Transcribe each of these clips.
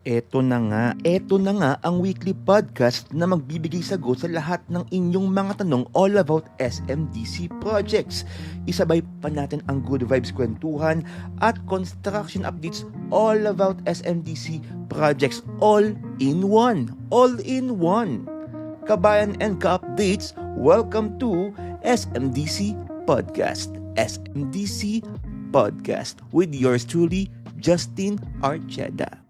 Eto na nga ang weekly podcast na magbibigay sagot sa lahat ng inyong mga tanong all about SMDC projects. Isabay pa natin ang good vibes kwentuhan at construction updates all about SMDC projects all in one. All in one. Kabayan and ka-updates, welcome to SMDC Podcast. SMDC Podcast with yours truly, Justin Archeda.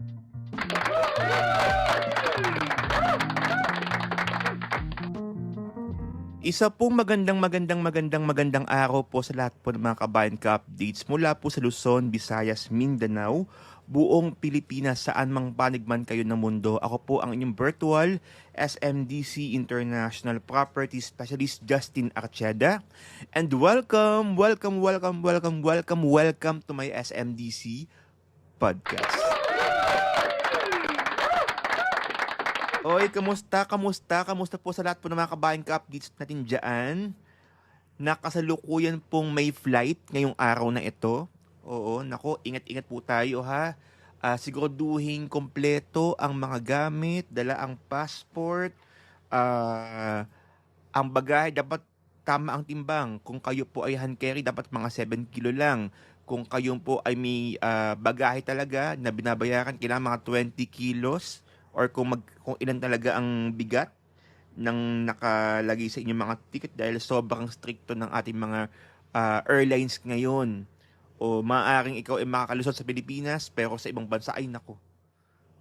Isa pong magandang araw po sa lahat po ng mga kabayan ka-updates mula po sa Luzon, Visayas, Mindanao, buong Pilipinas, saan mang panig man kayo ng mundo. Ako po ang inyong virtual SMDC International Property Specialist Justin Archeda. And welcome to my SMDC podcast. Oy, kamusta po sa lahat po ng mga kabayan ka-updates natin dyan? Nakasalukuyan pong may flight ngayong araw na ito. Oo, nako, ingat-ingat po tayo ha. Siguraduhin kompleto ang mga gamit, dala ang passport, ang bagahe dapat tama ang timbang. Kung kayo po ay hand carry, dapat mga 7 kilo lang. Kung kayo po ay may bagahe talaga na binabayaran, kailangan mga 20 kilos. Or kung ilan talaga ang bigat ng nakalagay sa inyong mga ticket dahil sobrang stricto ng ating mga airlines ngayon. O maaaring ikaw ay makakalusot sa Pilipinas pero sa ibang bansa ay nako.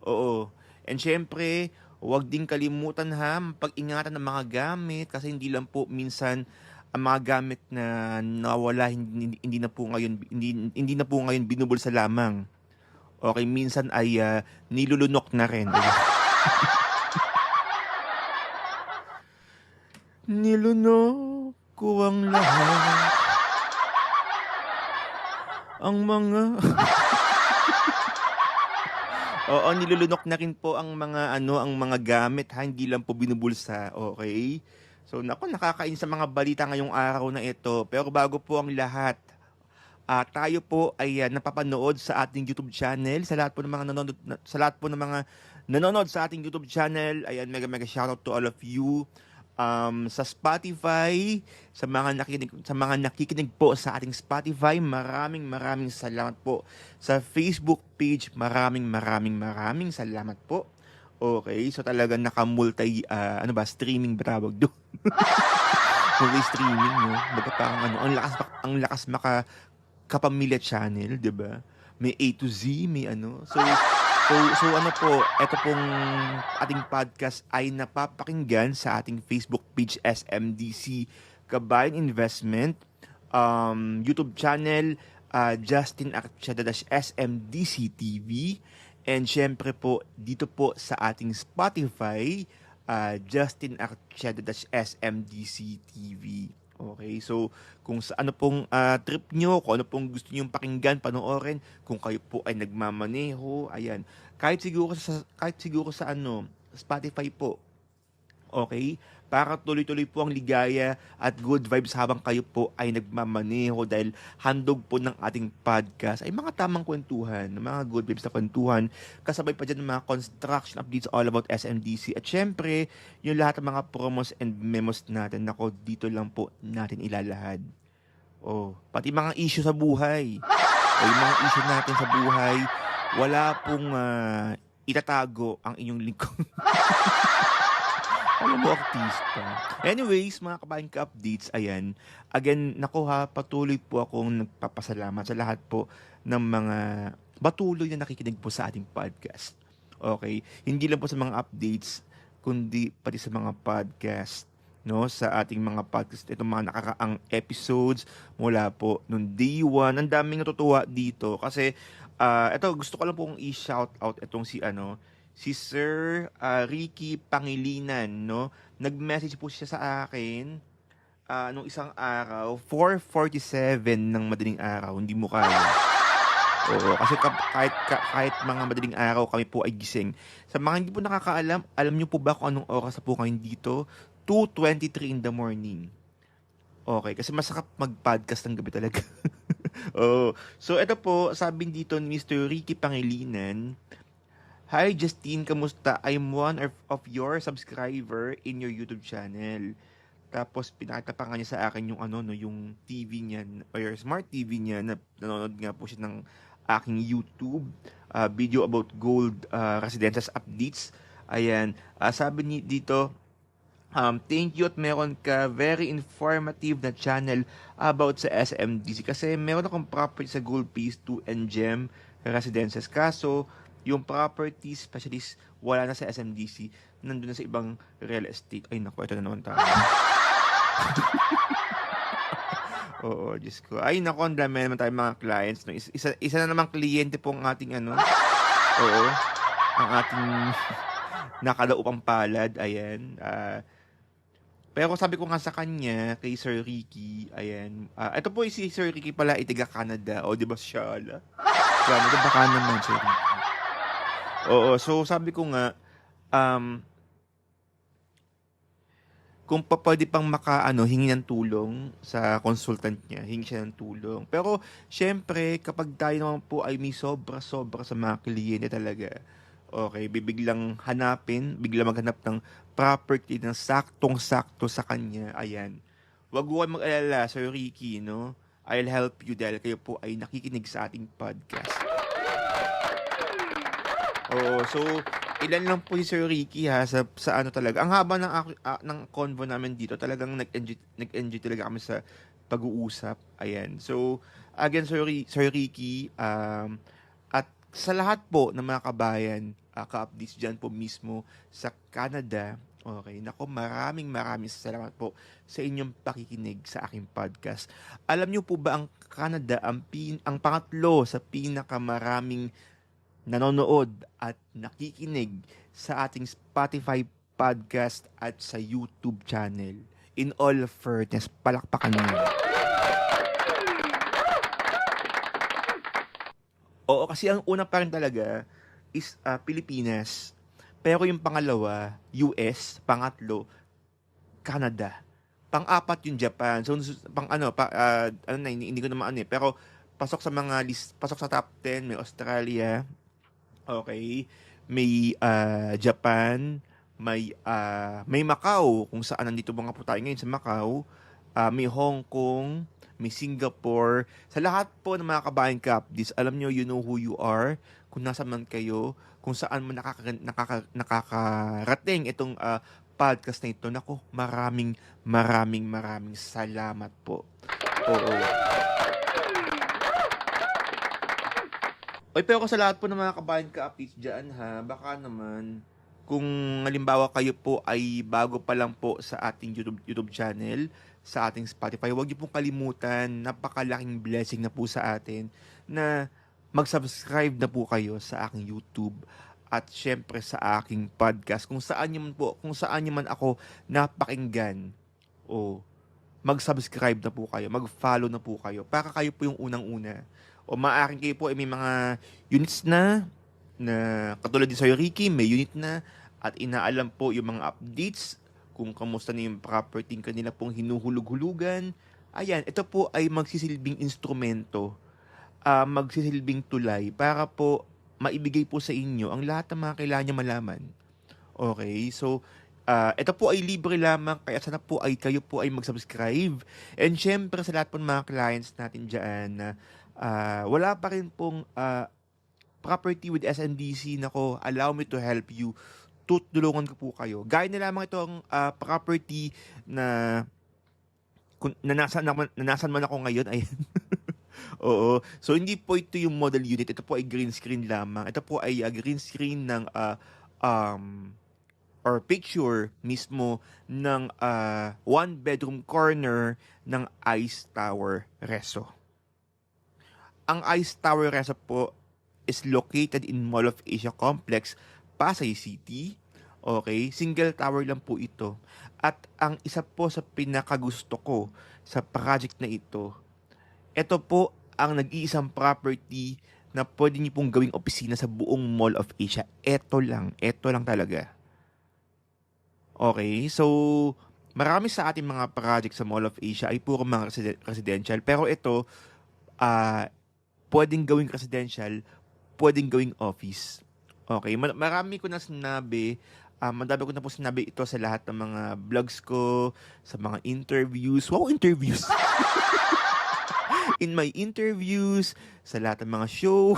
Oo. And syempre, huwag din kalimutan ha, pag-ingatan ng mga gamit kasi hindi lang po minsan ang mga gamit na nawala hindi na po ngayon binubulsa lamang. Okay, minsan ay nilulunok na rin. Nilunok ko ang lahat. Ang mga... Oo, nilulunok na rin po ang mga gamit ha, hindi lang po binubulsa, okay? So, nakakain sa mga balita ngayong araw na ito. Pero bago po ang lahat, tayo po ay napapanood sa ating YouTube channel. Sa lahat po ng mga nanonood sa ating YouTube channel, ayan, mega shoutout to all of you. Sa Spotify, sa mga nakikinig po sa ating Spotify, maraming salamat po. Sa Facebook page, maraming salamat po. Okay, so talagang naka-multi streaming ba tawag doon? Multi-streaming, no? Baga parang ang lakas kapamilya channel, 'di ba? May A to Z, may ano. So ito pong ating podcast ay napapakinggan sa ating Facebook page SMDC Kabayan Investment, YouTube channel Justin Archeda SMDC TV, and syempre po dito po sa ating Spotify Justin Archeda SMDC TV. Okay, so kung sa ano pong trip nyo, kung ano pong gusto nyo pakinggan, panoorin, kung kayo po ay nagmamaneho, ayan. Kahit siguro sa Spotify po. Okay? Para tuloy-tuloy po ang ligaya at good vibes habang kayo po ay nagmamaneho dahil handog po ng ating podcast ay mga tamang kwentuhan, mga good vibes na kwentuhan, kasabay pa dyan ng mga construction updates all about SMDC at syempre, yung lahat ng mga promos and memos natin, nako, dito lang po natin ilalahad. Pati mga issue sa buhay. Yung mga issue natin sa buhay, wala pong itatago ang inyong lingkod. Alam mo, artista. Anyways, mga kabayan ka-updates, ayan. Again, patuloy po akong nagpapasalamat sa lahat po ng mga patuloy na nakikinig po sa ating podcast. Okay? Hindi lang po sa mga updates, kundi pati sa mga podcast, no? Sa ating mga podcast, itong mga nakakaang episodes mula po nung day 1. Ang daming natutuwa dito kasi ito, gusto ko lang pong i-shout out itong si Sir Ricky Pangilinan, no? Nag-message po siya sa akin nung isang araw, 4:47 ng madaling araw, hindi mo kaya. Oo, kasi kahit mga madaling araw kami po ay gising. Sa mga hindi po nakakaalam, alam niyo po ba kung anong oras po kayo dito? 2:23 in the morning. Okay, kasi masakap mag-podcast ng gabi talaga. So ito po, sabi dito ni Mr. Ricky Pangilinan, Hi Justine, kamusta? I'm one of your subscriber in your YouTube channel. Tapos pinakita pa nga niya sa akin yung ano no, yung TV niya or your smart TV niya na nanonood nga po siya ng aking YouTube video about gold residences updates. Ayan, sabi ni dito, thank you at meron ka very informative na channel about sa SMDC kasi meron akong property sa Gold Phase 2 and Gem Residences. Kaso, yung property specialist wala na sa SMDC, nandun na sa ibang real estate. Ay naku, ito na naman tayo. Oo, Diyos ko. Ay naku, ang dami naman tayo mga clients. No? Isa na namang kliyente po ang ating ano. Oo, ang ating nakadaupang palad. Ayan. Pero sabi ko nga sa kanya, kay Sir Ricky, ayan. Ito po si Sir Ricky pala, itiga Canada. O, di ba siya? Canada, baka naman, Sir Ricky. Oo, so sabi ko nga, kung pa pwede pang hingi ng tulong sa consultant niya, hingi siya ng tulong. Pero, syempre, kapag tayo naman po ay may sobra-sobra sa mga kliyente talaga, okay, bibiglang biglang maghanap ng property na saktong-sakto sa kanya, ayan. Wag mo kayong mag-alala, Sir Ricky, no? I'll help you dahil kayo po ay nakikinig sa ating podcast. Oo, so ilan lang po si Sir Ricky ha sa ano talaga. Ang haba ng convo namin dito, talagang nag-enjoy talaga kami sa pag-uusap. Ayan. So again Sir Ricky, at sa lahat po ng mga kabayan, ka-updates dyan po mismo sa Canada. Okay, nako, maraming salamat po sa inyong pakikinig sa aking podcast. Alam niyo po ba ang Canada ang pangatlo sa pinakamaraming nanonood at nakikinig sa ating Spotify podcast at sa YouTube channel. In all fairness, palakpakan mo. Oo, kasi ang una pa rin talaga is Pilipinas. Pero yung pangalawa, US, pangatlo, Canada. Pang-apat yung Japan. So hindi ko naman pero pasok sa mga list, pasok sa top 10 may Australia. Okay, may Japan, may Macau kung saan nandito mga po tayo ngayon sa Macau, may Hong Kong, may Singapore. Sa lahat po ng mga kabayan kapdis, alam nyo, you know who you are, kung nasa man kayo, kung saan mo nakakarating itong podcast na ito. Nako, maraming salamat po. Oo. Oy, pero sa lahat po ng mga kabayan ka-updates dyan ha, baka naman, kung halimbawa kayo po ay bago pa lang po sa ating YouTube channel, sa ating Spotify, huwag niyo pong kalimutan, napakalaking blessing na po sa atin na mag-subscribe na po kayo sa aking YouTube at syempre sa aking podcast. Kung saan niyo man ako napakinggan, mag-subscribe na po kayo, mag-follow na po kayo, para kayo po yung unang-una. O maaaring kayo po ay may mga units na katulad din sa Ricky, may unit na at inaalam po yung mga updates kung kamusta na yung property kanila pong hinuhulog-hulugan. Ayan, ito po ay magsisilbing instrumento, magsisilbing tulay para po maibigay po sa inyo ang lahat ng mga kailangan nyo malaman. Okay, so ito po ay libre lamang, kaya sana po ay kayo po ay mag-subscribe. And syempre sa lahat po ng mga clients natin dyan na wala pa rin pong property with SMDC, nako, allow me to help you. Tutulungan ko po kayo. Gaya na lamang itong property na nanasan man ako ngayon. Ayan. Oo. So, hindi po ito yung model unit. Ito po ay green screen lamang. Ito po ay green screen ng or picture mismo ng one bedroom corner ng Ice Tower Reso. Ang Ice Tower Reso po is located in Mall of Asia Complex, Pasay City. Okay, single tower lang po ito. At ang isa po sa pinakagusto ko sa project na ito po ang nag-iisang property na pwede niyo pong gawing opisina sa buong Mall of Asia. Ito lang talaga. Okay, so marami sa ating mga project sa Mall of Asia ay puro mga residential. Pero ito, pwedeng gawing residential, pwedeng gawing office. Okay, marami ko na sinabi, madami ko na po sinabi ito sa lahat ng mga vlogs ko, sa mga interviews. Wow, interviews! In my interviews, sa lahat ng mga show.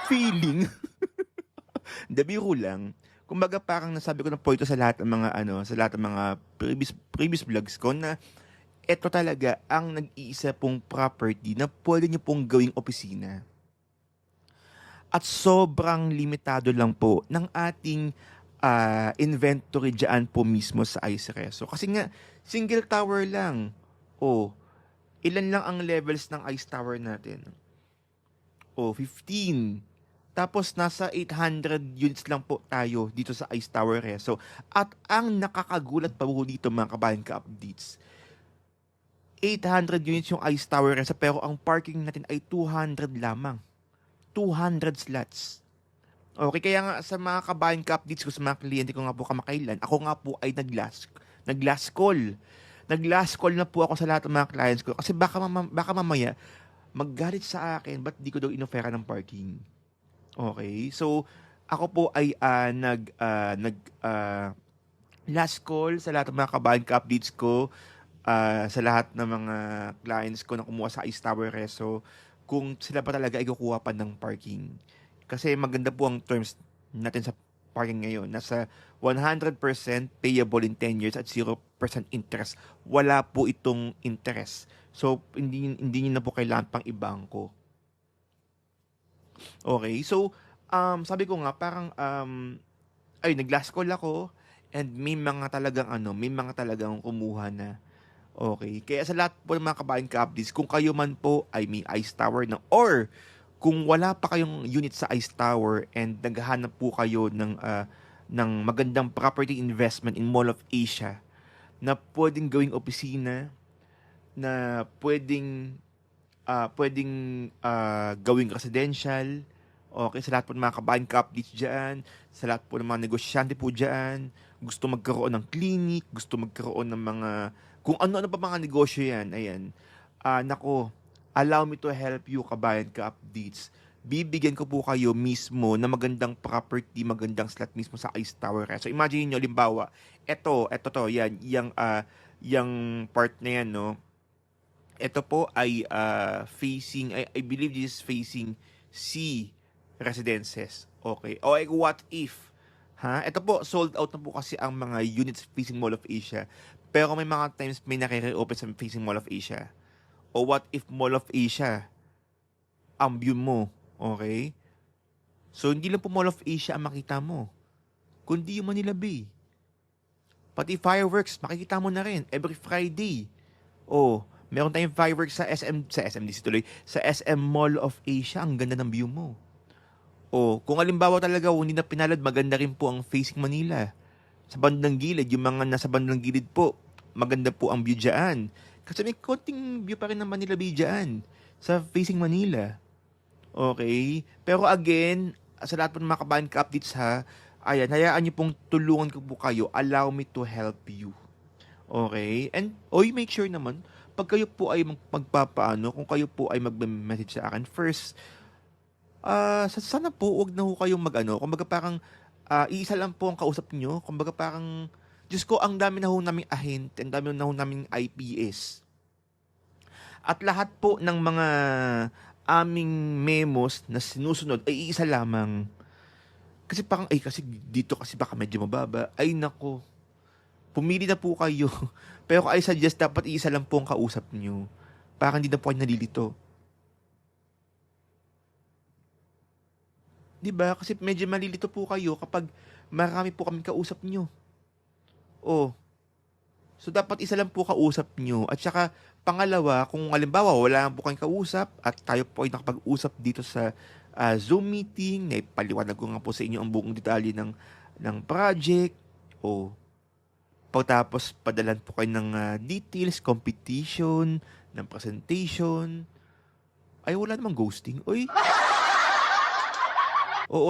Feeling. Biro lang. Kumbaga parang nasabi ko na po ito sa lahat ng mga sa lahat ng mga previous vlogs ko na ito talaga ang nag-iisa pong property na pwede niyo pong gawing opisina. At sobrang limitado lang po ng ating inventory dyan po mismo sa Ice Reso. Kasi nga, single tower lang. Ilan lang ang levels ng Ice Tower natin? 15. Tapos nasa 800 units lang po tayo dito sa Ice Tower Reso. At ang nakakagulat pa po dito mga kabayan ka-updates, 800 units yung Ice Tower Reso pero ang parking natin ay 200 lamang. 200 slots. Okay, kaya nga sa mga kabayan ka-updates ko sa mga kliyente ko nga po kamakailan, ako nga po ay nag-last call. Nag-last call na po ako sa lahat ng mga clients ko kasi baka mamaya maggalit sa akin, ba't di ko daw inofera ng parking? Okay, so ako po ay last call sa lahat ng mga kabayan ka-updates ko, sa lahat ng mga clients ko na kumuha sa Ice Tower Reso, kung sila pa talaga ay kukuha pa ng parking. Kasi maganda po ang terms natin sa parking ngayon. Nasa 100% payable in 10 years at 0% interest. Wala po itong interest. So, hindi nyo na po kailangan pang ibangko. Okay, so, sabi ko nga, parang, nag-last call ako and may mga talagang kumuha na. Okay, kaya sa lahat po ng mga kabayan ka-updates, kung kayo man po ay may Ice Tower na or kung wala pa kayong unit sa Ice Tower and naghahanap po kayo ng magandang property investment in Mall of Asia na pwedeng gawing opisina, na pwedeng gawing residential, okay, sa lahat po ng mga kabayan ka-updates dyan, sa lahat po ng mga negosyante po dyan, gusto magkaroon ng clinic, gusto magkaroon ng mga kung ano-ano pa mga negosyo yan, ayan. Nako, allow me to help you, kabayan ka-updates. Bibigyan ko po kayo mismo na magandang property, magandang slot mismo sa Ice Tower. So imagine niyo, limbawa, ito to, yan, yung part na yan, no? Ito po ay facing, I believe this is facing C residences. Okay. O what if? Ito po, sold out na po kasi ang mga units facing Mall of Asia. Pero may mga times may nakire-open sa facing Mall of Asia. O what if Mall of Asia ang view mo? Okay? So, hindi lang po Mall of Asia ang makita mo. Kundi yung Manila Bay. Pati fireworks, makikita mo na rin every Friday. Meron tayong fireworks sa SMDC tuloy. Sa SM Mall of Asia, ang ganda ng view mo. Kung halimbawa talaga hindi na pinalad, maganda rin po ang facing Manila. Sa bandang gilid, yung mga nasa bandang gilid po, maganda po ang view dyan. Kasi may konting view pa rin ng Manila Bay dyan sa facing Manila. Okay? Pero again, sa lahat po ng mga kabayan ka-updates hayaan niyo pong tulungan ko po kayo. Allow me to help you. Okay? And, make sure naman, pag kayo po ay magpapaano, kung kayo po ay mag-message sa akin, first, sana po, wag na ho kayong kumbaga parang, iisa lang po ang kausap nyo. Kumbaga parang, Diyos ko, ang dami na ho naming ahint, ang dami na ho naming IPS. At lahat po ng mga aming memos na sinusunod ay iisa lamang. Kasi parang, kasi dito kasi baka medyo mababa. Ay nako, pumili na po kayo. Pero I suggest dapat iisa lang po ang kausap nyo. Parang hindi na po kayo nalilito. Diba? Kasi medyo malilito po kayo kapag marami po kaming kausap nyo. So dapat isa lang po kausap nyo. At saka, pangalawa, kung halimbawa wala po kayong kausap at tayo po ay nakapag-usap dito sa Zoom meeting, na ipaliwanag ko nga po sa inyo ang buong detalye ng project, pagtapos padalan po kayo ng details, competition, ng presentation, ay wala namang ghosting.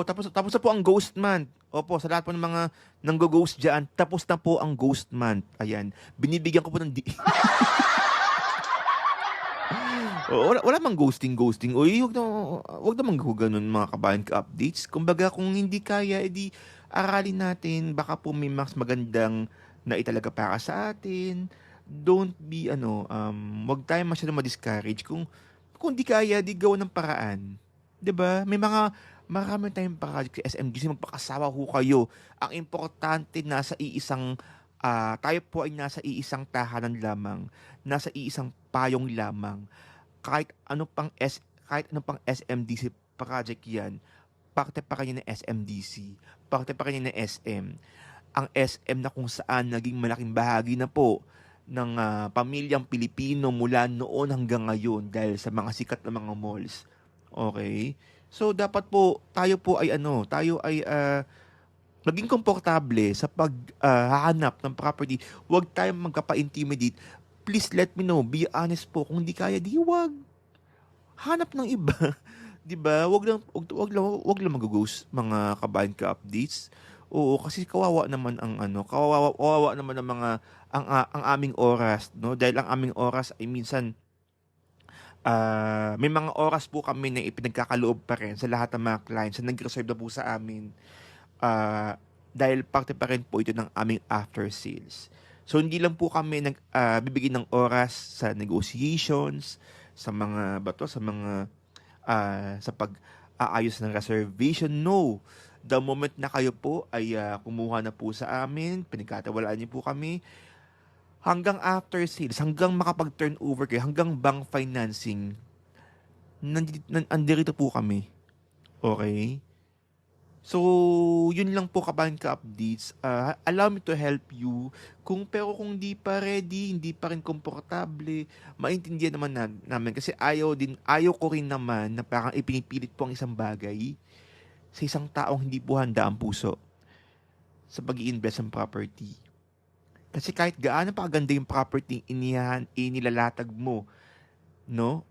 Tapos na po ang ghost month. Opo, sa lahat po ng mga nanggo-ghost dyan, tapos na po ang ghost month. Ayan, binibigyan ko po ng Oo, wala mang ghosting. Uy, wag naman ho ganun mga kabayan ka-updates. Kumbaga kung hindi kaya, edi aralin natin. Baka po may mas magandang na italaga para sa atin. Don't be wag tayo masyadong ma-discourage. Kung di kaya, di gawa ng paraan. 'Di ba? Marami tayong project sa SMGC, magpakasawa ho kayo. Ang importante tayo po ay nasa iisang tahanan lamang, nasa iisang payong lamang. Kahit ano pang SMDC project 'yan, parte pa kanya ng SMDC, parte pa kanya ng SM. Ang SM na kung saan naging malaking bahagi na po ng pamilyang Pilipino mula noon hanggang ngayon dahil sa mga sikat na mga malls. Okay? So dapat po tayo ay maging komportable sa paghahanap ng property. Huwag tayong magkapa-intimidate. Please let me know. Be honest po. Kung di kaya, di wag. Hanap ng iba. 'Di ba? Wag lang mag-ghost mga kabayan ka-updates. Oo, kasi kawawa naman ang mga ang aming oras, no? Dahil ang aming oras ay minsan may mga oras po kami na ipinagkakaloob pa rin sa lahat ng mga clients na nag-reserve na po sa amin. Dahil parte pa rin po ito ng aming after sales. So hindi lang po kami bibigyan ng oras sa negotiations, sa mga sa pag-aayos ng reservation. No. The moment na kayo po ay kumuha na po sa amin, pinagkatawalaan niyo po kami, hanggang after sales, hanggang makapag-turnover kayo, hanggang bank financing, andirito po kami. Okay? So, yun lang po kabahan ka-updates. Allow me to help you. Pero kung di pa ready, hindi pa rin komportable, maintindihan naman namin. Kasi ayaw ko rin naman na parang ipinipilit po ang isang bagay sa isang taong hindi po handa ang puso sa pag-i-invest ng property. Kasi kahit gaano pa kaganda yung property inilalatag mo, no?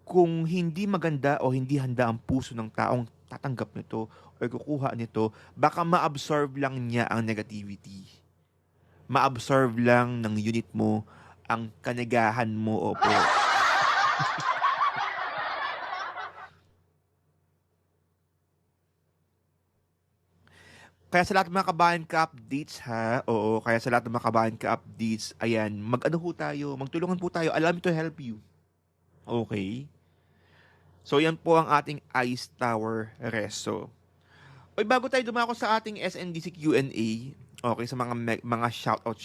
Kung hindi maganda o hindi handa ang puso ng taong tatanggap nito o kukuha nito, baka ma-absorb lang niya ang negativity. Ma-absorb lang ng unit mo ang kanagahan mo, opo. Kaya sa lahat ng mga kabayan ka-updates ha, oo, kaya sa lahat ng mga kabayan ka-updates, ayan, magtulungan po tayo, allow me to help you. Okay? So yan po ang ating Ice Tower Reso. Oy, bago tayo dumako sa ating SNDC Q&A, okay, sa mga shoutout,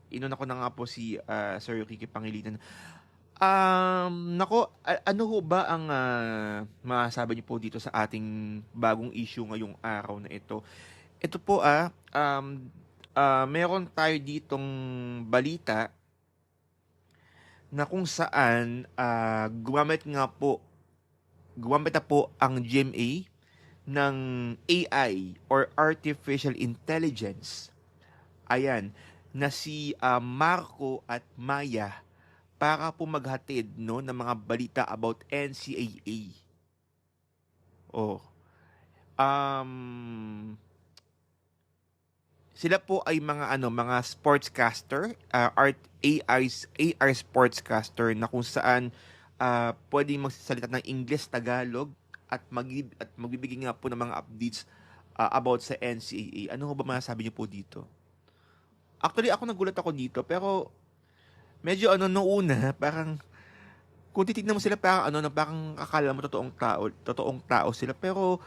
inuna ko na nga po si Sir Kiki Pangilinan. Ano ho ba ang masasabi niyo po dito sa ating bagong issue ngayong araw na ito? Ito po meron tayo ditong balita na kung saan gumamit na po ang GMA ng AI or Artificial Intelligence. Ayan, na si Marco at Maya para po maghatid no ng mga balita about NCAA. Oh. Sila po ay mga sportscaster, AI sportscaster na kung saan pwedeng magsasalita ng English, Tagalog at magbibigay nga po ng mga updates about sa NCAA. Ano ho ba masasabi niyo po dito? Actually, nagulat ako dito, pero medyo nung una, parang kung titignan mo sila parang akala mo totoong tao sila, pero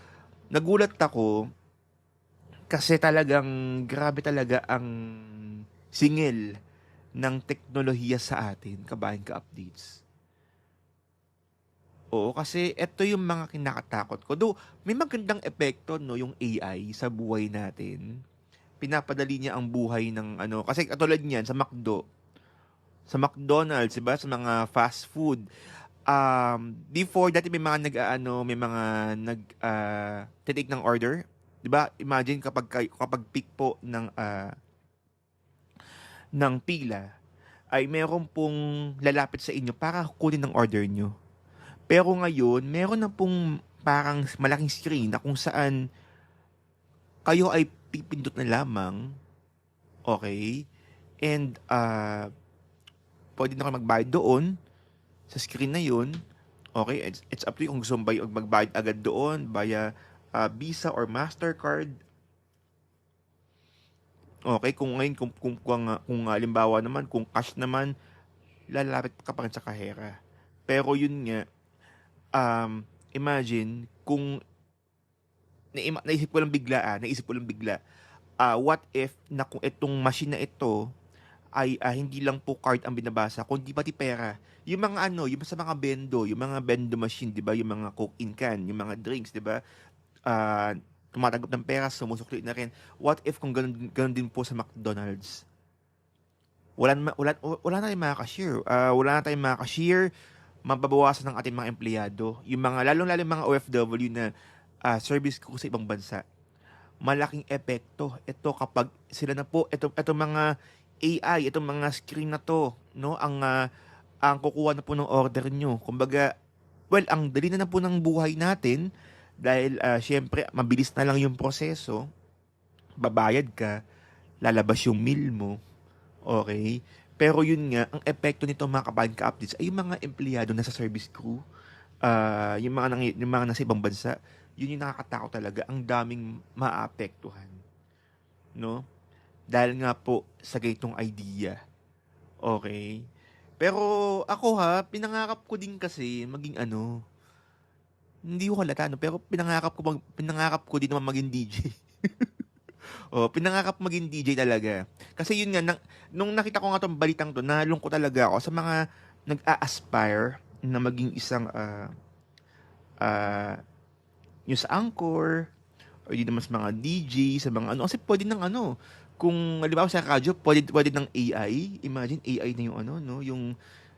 nagulat ako kasi talagang grabe talaga ang singil ng teknolohiya sa atin, kabayan ka-updates. Oo, kasi ito yung mga kinakatakot ko. Though, may magandang epekto, no, yung AI sa buhay natin. Pinapadali niya ang buhay ng kasi katulad niyan sa McDonald's, 'di ba, sa mga fast food. Before dati may mga take ng order, 'di ba? Imagine kapag pick po ng pila ay meron pong lalapit sa inyo para kunin ang order nyo. Pero ngayon, meron na pong parang malaking screen na kung saan kayo ay pipindot na lamang, okay? And pwede na kayo magbayad doon. sa screen na yun. Okay, it's up to you kung gusto mo magbayad agad doon via Visa or Mastercard. Okay, kung ngayon, kung halimbawa naman, kung cash naman, lalapit ka pa rin sa kahera. Pero yun nga, imagine, kung naisip ko lang bigla, what if na kung itong machine na ito ay hindi lang po card ang binabasa, kundi pati pera. Yung mga yung sa mga bendo, yung mga bendo machine, 'di ba? Yung mga Coke in can, yung mga drinks, 'di ba? Tumatanggap ng pera, sumusukli na rin. What if kung ganun din po sa McDonald's? Wala na tayong mga cashier. Wala na tayong mga cashier, mababawasan ng ating mga empleyado. Yung mga, lalong-lalo yung mga OFW na service ko sa ibang bansa. Malaking epekto. Ito kapag sila na po, ito mga AI, itong mga screen na to, no, ang kukuha na po ng order nyo. Kumbaga, well, ang dali na po ng buhay natin dahil syempre, mabilis na lang yung proseso. Babayad ka, lalabas yung meal mo. Okay? Pero yun nga, ang epekto nito mga kabayan ka-updates ay yung mga empleyado na sa service crew, yung mga nasa ibang bansa, yun yung nakakatakot talaga. Ang daming maapektuhan. No? Dahil nga po sa ganitong idea. Okay? Pero ako pinangarap ko din kasi maging hindi ko halata, no? Pero pinangarap ko din naman maging DJ. Pinangarap maging DJ talaga. Kasi yun nga, nung nakita ko nga tong balitang to, nalungkot talaga ako sa mga nag-a-aspire na maging isang news anchor, or di naman sa mga DJ, sa mga kasi pwede ng kung halimbawa sa radyo, pwede ng AI. Imagine AI na yung no, yung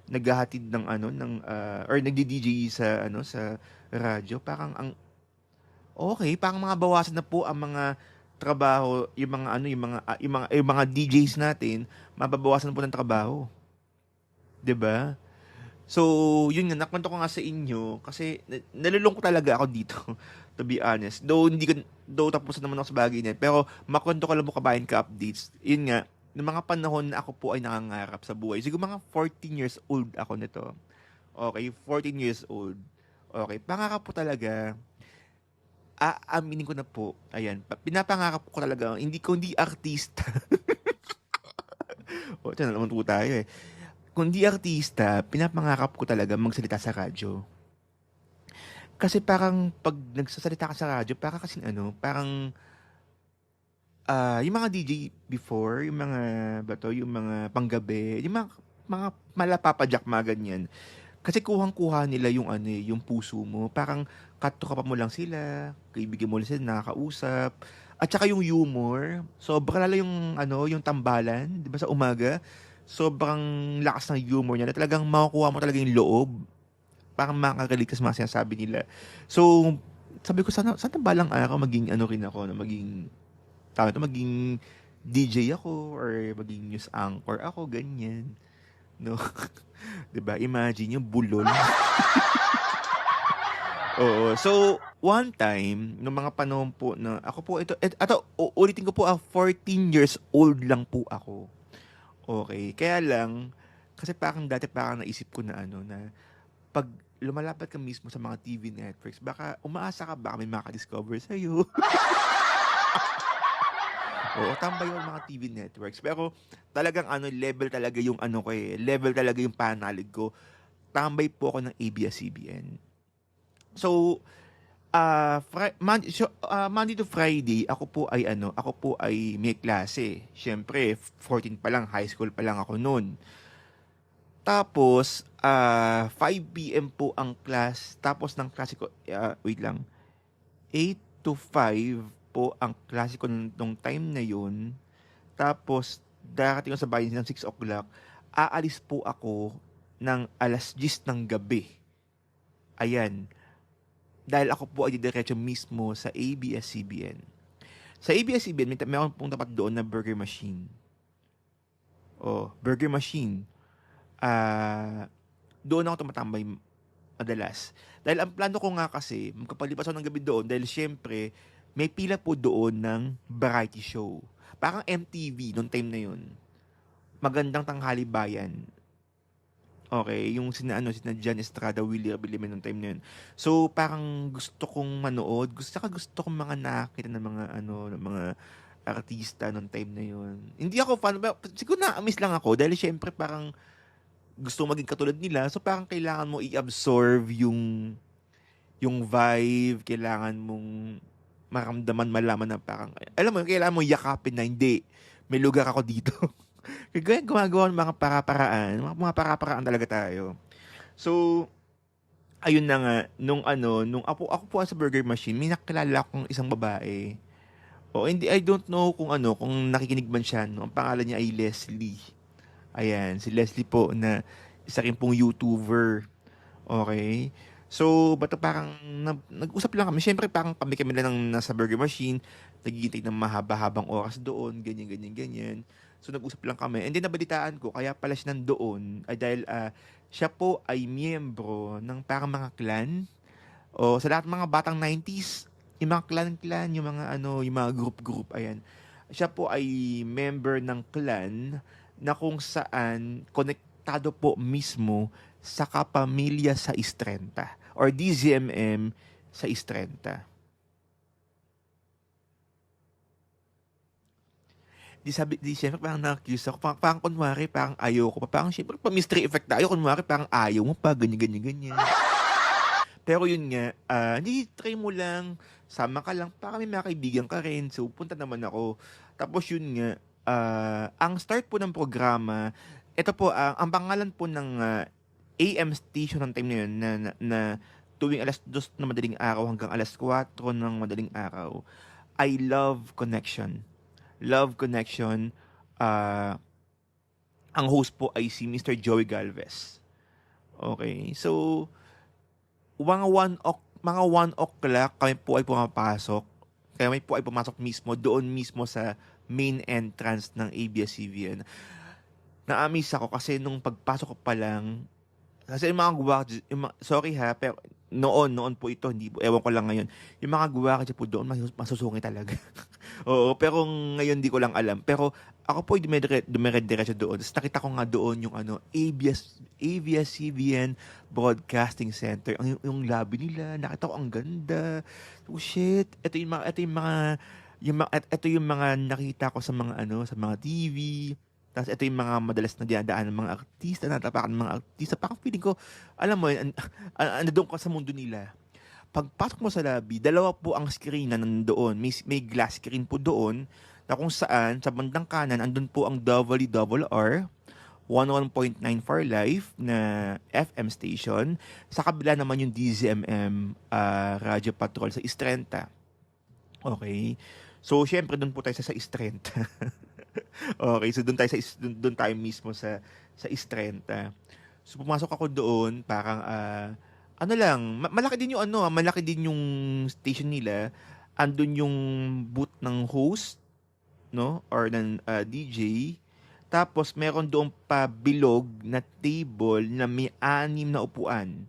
naghahatid ng or nagdi-DJ sa radyo. Parang okay, parang mga bawasan na po ang mga trabaho, yung mga yung mga DJs natin, mababawasan po ng trabaho. 'Di ba? So, yun nga, nakwento ko nga sa inyo kasi nalulungkot talaga ako dito, to be honest. Though tapos naman ako sa bagay na yun, pero makwento ko lang po kabayan ka updates. Yun nga, ng mga panahon na ako po ay nangangarap sa buhay. Siguro mga 14 years old ako nito. Okay, 14 years old. Okay, pangarap po talaga. Aaminin ko na po, ayan, pinapangarap ko talaga, hindi artista. Tiyan na naman po tayo eh. Kundi artista, pinapangarap ko talaga magsalita sa radyo. Kasi parang pag nagsasalita ka sa radyo, parang yung mga DJ before, yung mga yung mga panggabi, yung mga malapapadyak mga ganyan. Kasi kuhang-kuha nila yung yung puso mo. Parang katukapan mo lang sila, kaibigan mo lang sila, nakakausap. At saka yung humor, sobra lalo yung yung tambalan, 'di ba sa umaga? Sobrang lakas ng humor niya na talagang makukuha mo talaga yung loob. Parang makakarinig ka sa mga sinasabi nila. So, sabi ko sana balang araw maging rin ako, na maging DJ ako or maging news anchor ako, ganyan. No? 'Di ba? Imagine yung bulol. Oo. So, one time, nung mga panahon po na ako po, ulitin ko po, 14 years old lang po ako. Okay. Kaya lang, kasi parang naisip ko na na pag lumalapit ka mismo sa mga TV networks, baka umaasa ka, baka may makadiscover sa'yo. Oo, tambay yung mga TV networks. Pero talagang level talaga yung ko eh. Level talaga yung panalig ko. Tambay po ako ng ABS-CBN. So, Monday to Friday, ako po ay may klase. Siyempre, 14 pa lang, high school pa lang ako noon. Tapos, 5 p.m. po ang class. Tapos ng klase ko, wait lang, 8 to 5 po ang klase ko nung time na yun. Tapos, darating ko sa bayan ng 6 o'clock, aalis po ako ng 10:00 ng gabi. Ayan. Dahil ako po ay diretso mismo sa ABS-CBN. Sa ABS-CBN, mayroon pong tapat doon na burger machine. Burger machine. Doon ako tumatambay madalas. Dahil ang plano ko nga kasi, magkapalipas ako ng gabi doon dahil syempre, may pila po doon ng variety show. Parang MTV noong time na yun. Magandang Tanghali Bayan. Okay, yung sina Jan Estrada, Willie Abilime nung time na yun. So, parang gusto kong manood, gusto kong mga nakita ng mga ng mga artista nung time na yun. Hindi ako fan, siguro na-miss lang ako dahil syempre parang gusto maging katulad nila. So, parang kailangan mo i-absorb yung vibe, kailangan mong maramdaman, malaman na parang, alam mo, kailangan mo yakapin na hindi, may lugar ako dito. Kaya gumagawa ng mga para-paraan, mga para-paraan talaga tayo. So, ayun na nga, nung ako po sa Burger Machine, may nakilala akong isang babae. O, hindi, I don't know kung nakikinig man siya, no? Ang pangalan niya ay Leslie. Ayan, si Leslie po na isa rin pong YouTuber. Okay? So, basta parang nag-usap lang kami. Siyempre, parang kami lang nasa Burger Machine, naghihintay ng mahaba-habang oras doon, ganyan, ganyan, ganyan. So, nag-usap lang kami. And then, nabalitaan ko, kaya pala siya nandoon, ay dahil siya po ay miyembro ng parang mga clan. O, sa lahat ng mga batang 90s, yung mga clan-clan, yung mga yung mga group-group, ayan. Siya po ay member ng clan na kung saan konektado po mismo sa kapamilya sa Istrenta or DZMM sa Istrenta. Di syempre parang na-accuse ako. Parang kunwari, parang ayaw ko pa. Parang syempre, pa mystery effect tayo. Kunwari, parang ayaw mo pa, ganyan, ganyan, ganyan. Pero yun nga, hindi, try mo lang, sama ka lang, para may mga kaibigan ka rin. So, punta naman ako. Tapos yun nga, ang start po ng programa, ito po, ang pangalan po ng AM station ng time na yun, na tuwing alas 2 na madaling araw hanggang alas 4 ng madaling araw, I Love Connection. Love Connection, ang host po ay si Mr. Joey Galvez. Okay, so, mga 1 o'clock kami po ay pumapasok. Kami po ay pumasok mismo doon mismo sa main entrance ng ABS-CBN. Na-amaze ako kasi nung pagpasok ko pa lang, kasi yung mga guwardya, sorry ha, pero noon po ito, hindi po, ewan ko lang ngayon. Yung mga guwardya po doon, masusungi talaga. Oo, pero ngayon di ko lang alam. Pero ako po ay dumire-diretso doon. Tapos nakita ko nga doon yung ABS-CBN Broadcasting Center. Yung lobby nila, nakita ko ang ganda. Oh shit, ito yung mga nakita ko sa mga sa mga TV. Tapos ito yung mga madalas na dinadaan ng mga artista, natapakan ng mga artista. Parang feeling ko, alam mo, doon ka sa mundo nila. Pagpasok mo sa lobby, dalawa po ang screen na nandoon. May glass screen po doon na kung saan, sa bandang kanan, andun po ang WRR 11.9 for Life na FM station. Sa kabila naman yung DZMM Radio Patrol sa Istrenta. Okay? So, syempre, doon po tayo sa Istrenta. Okay, so doon tayo mismo sa Istrenta. So pumasok ako doon, parang malaki din yung malaki din yung station nila. Andun yung booth ng host, no, or ng DJ. Tapos meron doon pa bilog na table na may 6 na upuan.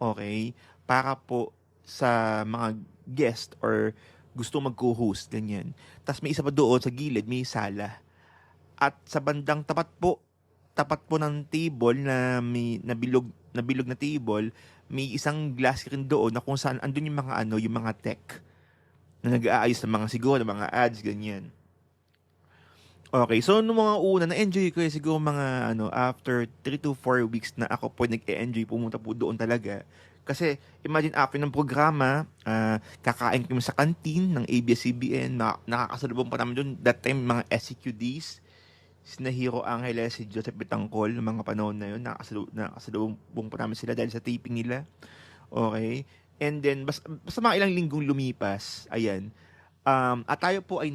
Okay? Para po sa mga guest or gusto mag-co-host, ganyan. Tapos may isa pa doon sa gilid, may sala. At sa bandang tapat po ng table na may nabilog na table, may isang glass rin doon na kung saan andun yung mga yung mga tech na nag-aayos ng mga siguro, ng mga ads, ganyan. Okay, so nung mga una, na-enjoy ko siguro mga after 3 to 4 weeks na ako po nag-e-enjoy pumunta po doon talaga. Kasi imagine after ng programa, kakain kami sa canteen ng ABS-CBN, nakakasalubong pa namin doon that time mga SCQDs, sina Hero Angeles, si Joseph Bitangkol, ng mga panahon na yun, nakasalubong pa namin sila dahil sa taping nila. Okay? And then, basta mga ilang linggong lumipas, ayan, at tayo po ay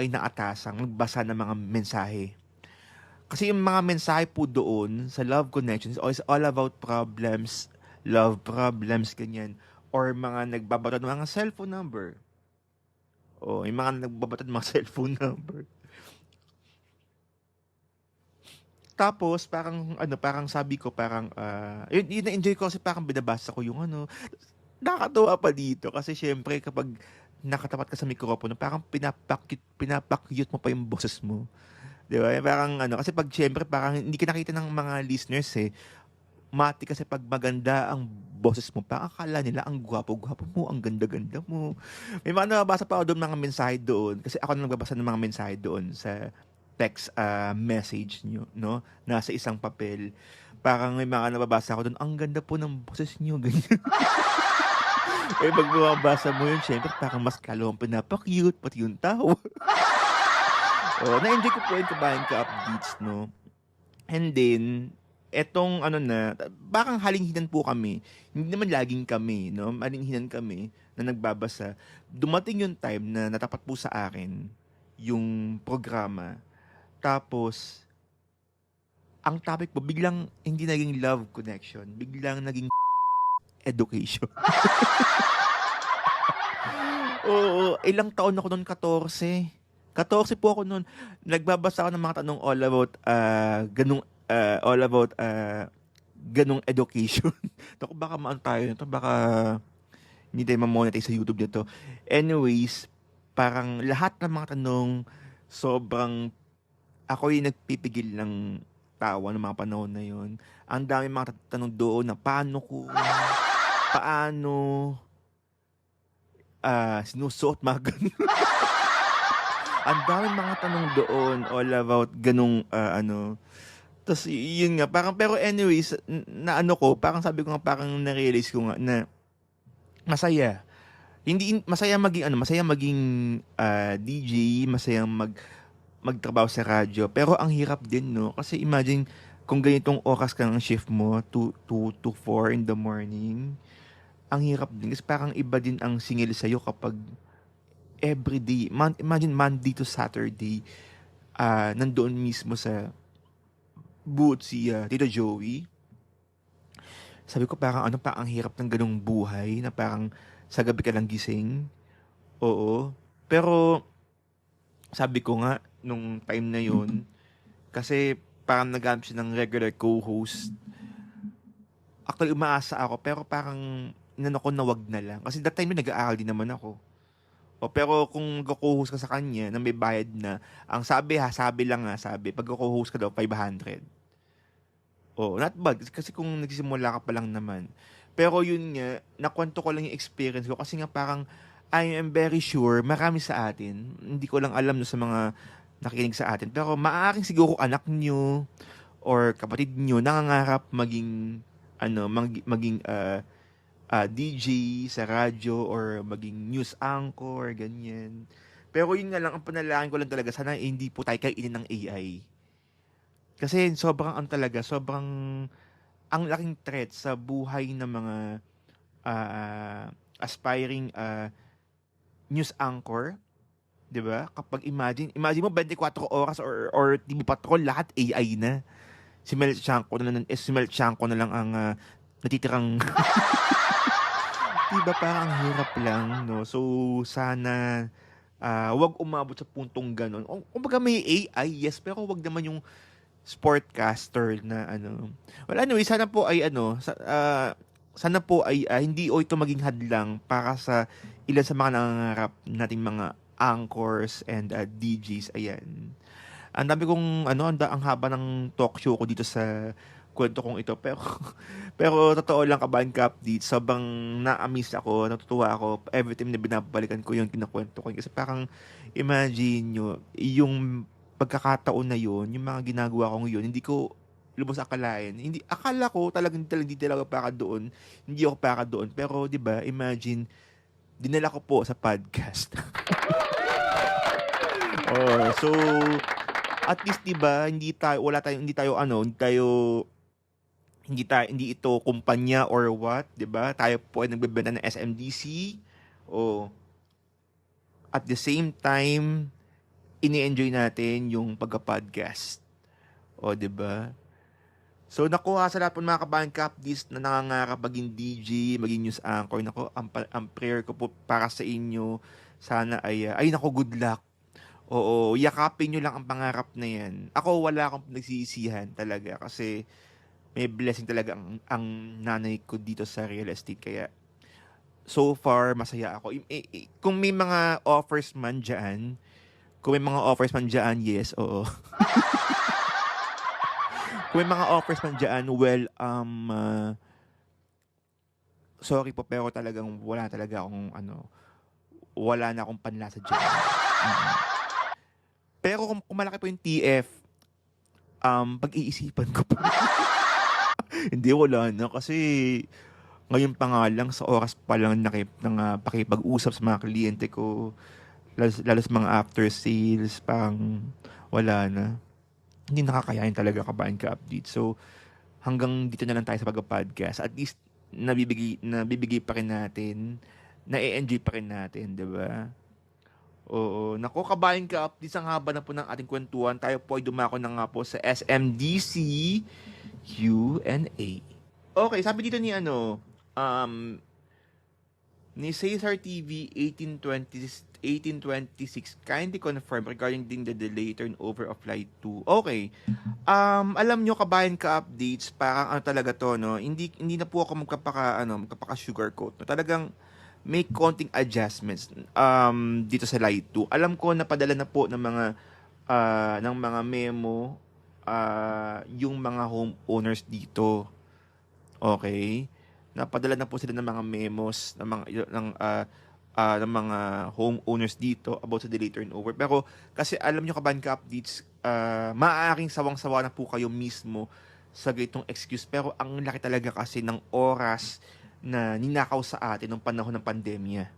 naatasang magbasa ng mga mensahe. Kasi yung mga mensahe po doon sa Love Connections is all about problems, love problems, ganyan. Or mga nagbabato ng mga cellphone number. O, yung mga nagbabato ng mga cellphone number. Tapos, parang sabi ko, yun na-enjoy ko kasi parang binabasa ko yung nakakatawa pa dito. Kasi syempre, kapag nakatapat ka sa mikropono, parang pinapakyut mo pa yung boses mo. 'Di ba? Parang ano, kasi pag siyempre parang hindi ka nakita ng mga listeners eh. Mati kasi pag maganda ang boses mo, parang akala nila ang gwapo-gwapo mo, ang ganda-ganda mo. May mga nababasa pa ako doon mga mensahe doon. Kasi ako na nagbabasa ng mga mensahe doon sa text message nyo, no? Nasa isang papel. Parang may mga nababasa ako doon, ang ganda po ng boses nyo, ganyan. Eh, pag bumabasa mo yun, syempre, parang mas kalawang pinapa-cute, pati yung tao. Oh, na-enjoy ko po yung Kabayan Ka updates, no? And then, etong ano na, bakang halinghinan po kami. Hindi naman laging kami, no? Halinghinan kami na nagbabasa. Dumating yung time na natapat po sa akin yung programa. Tapos, ang topic po, biglang hindi naging love connection. Biglang naging education. Oo, ilang taon ako noon, 14. 14 po ako noon. Nagbabasa ako ng mga tanong all about ganung education. Naku, baka maan tayo nito, baka hindi tayo ma-monetize sa YouTube nito. Anyways, parang lahat ng mga tanong, sobrang, ako yung nagpipigil ng tawa ng mga panahon na yon. Ang dami mga tanong doon na paano, sinusuot mga ganun. Ang dami mga tanong doon all about ganung tas yun nga, parang, pero anyways, na ano ko, parang sabi ko nga, parang na-realize ko nga na masaya. Hindi masaya maging masaya maging DJ, masaya magtrabaho sa radyo, pero ang hirap din, no? Kasi imagine kung ganitong oras ka ng shift mo, 2 to 4 in the morning, ang hirap din kasi parang iba din ang singil sa'yo kapag everyday, imagine Monday to Saturday, nandoon mismo sa booth si Tito Joey. Sabi ko parang ang hirap ng ganung buhay na parang sa gabi ka lang gising. Oo. Pero sabi ko nga nung time na yun, kasi parang nag-amp siya ng regular co-host. Actually, umaasa ako pero parang inano ko na wag na lang. Kasi that time yun, nag-aaral din naman ako. O, pero kung mag-co-host ka sa kanya na may bayad na, ang sabi pag co-host ka daw, 500. Oh, not bad. Kasi kung nagsisimula ka pa lang naman. Pero yun nga, nakwento ko lang yung experience ko. Kasi nga parang, I am very sure, marami sa atin, hindi ko lang alam no sa mga nakikinig sa atin, pero maaaring siguro anak nyo or kapatid nyo nangangarap maging, maging DJ sa radyo or maging news anchor, ganyan. Pero yun nga lang, ang panalangin ko lang talaga, sana hindi po tayo kainin ng AI. Kasi sobrang ang laking threat sa buhay ng mga aspiring news anchor, 'di ba? Kapag imagine mo 24 oras or TV Patrol, lahat AI na. Si Mel Chanco na lang ang natitirang. 'Di ba parang ang hirap lang, no? So sana wag umabot sa puntong ganun. O kumbaga may AI, yes, pero wag naman yung sportcaster na Well, anyway, sana po ay hindi ito maging hadlang para sa ilan sa mga nangangarap nating mga anchors and DJs. Ayan. Ang dami kong ang haba ng talk show ko dito sa kwento kong ito, pero pero totoo lang, Kabayan Ka update, sobrang na-amaze ako, natutuwa ako every time na binabalikan ko yung kinakwento ko kasi parang imagine nyo yung pagkakataon na yun, yung mga ginagawa ko ngayon, hindi ko lubos akalain. Akala ko hindi talaga para doon. Hindi ako para doon. Pero 'di ba, imagine dinala ko po sa podcast. Oh, so at least 'di ba, hindi ito kumpanya or what, 'di ba? Tayo po ay nagbebenta ng SMDC. Oh, at the same time ini-enjoy natin yung pagka-podcast. O, 'di ba? So, nakuha sa lahat po ng mga Kabayan Ka updates na nangangarap maging DJ, maging news anchor. Nako, ang prayer ko po para sa inyo, sana ay nako, good luck. Oo, yakapin nyo lang ang pangarap na yan. Ako, wala akong nagsisihan talaga kasi may blessing talaga ang nanay ko dito sa real estate. Kaya, so far, masaya ako. Kung may mga offers man dyan, yes, oo. Kung may mga offers man dyan, well, sorry po, pero talagang wala na akong panlasa dyan. Mm. Pero kung malaki po yung TF, pag-iisipan ko pa. Hindi, wala na. Kasi ngayon pa nga lang, sa oras pa lang pakipag-usap sa mga kliyente ko, lalo sa mga after sales, pang wala na. Hindi nakakayanin talaga kabayan ka update. So, hanggang dito na lang tayo sa pag-podcast. At least, nabibigay pa rin natin, na-enjoy pa rin natin, di ba? Oo. Naku, kabayan ka updates. Ang haba na po ng ating kwentuhan. Tayo po ay dumako na nga po sa SMDC Q&A. Okay, sabi dito ni um, ni Cesar TV 1826, kindly confirm regarding the delay turnover of flight 2. Okay. Alam nyo, kabayan ka updates, parang talaga to, no? Hindi na po ako magkapaka sugarcoat. No? Talagang may konting adjustments dito sa Light 2. Alam ko napadala na po ng mga memo yung mga homeowners dito. Okay? Napadala na po sila ng mga memos ng mga homeowners dito about sa delay turnover. Pero kasi alam nyo, kabayan ka updates, maaaring sawang-sawa na po kayo mismo sa ganitong excuse. Pero ang laki talaga kasi ng oras na ninakaw sa atin nung panahon ng pandemya.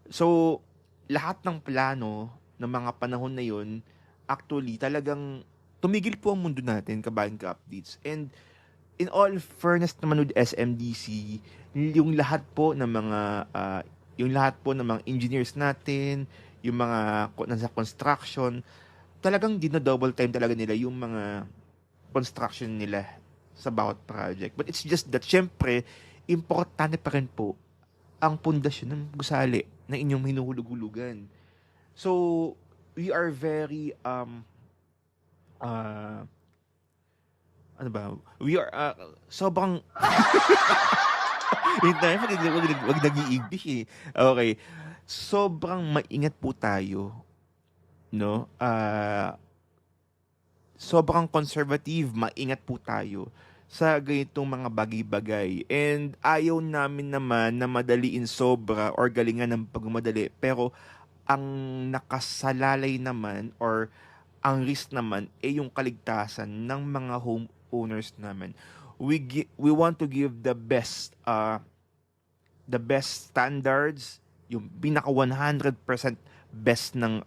So, lahat ng plano ng mga panahon na yun, actually, talagang tumigil po ang mundo natin, kabayan ka updates. And in all fairness naman with SMDC, yung lahat po ng mga engineers natin, yung mga nasa construction, talagang dino-double time talaga nila yung mga construction nila sa bawat project. But it's just that, syempre, importante pa rin po ang pundasyon ng gusali na inyong hinuhulug-hulugan. So, we are very, we are, sobrang, wag nag-i-English eh. Okay. Sobrang maingat po tayo, no? Sobrang conservative, maingat po tayo sa ganitong mga bagay-bagay. And ayaw namin naman na madaliin sobra or galingan ng pagmamadali. Pero ang nakasalalay naman or ang risk naman ay yung kaligtasan ng mga homeowners namin. We want to give the best standards, yung pinaka 100% best ng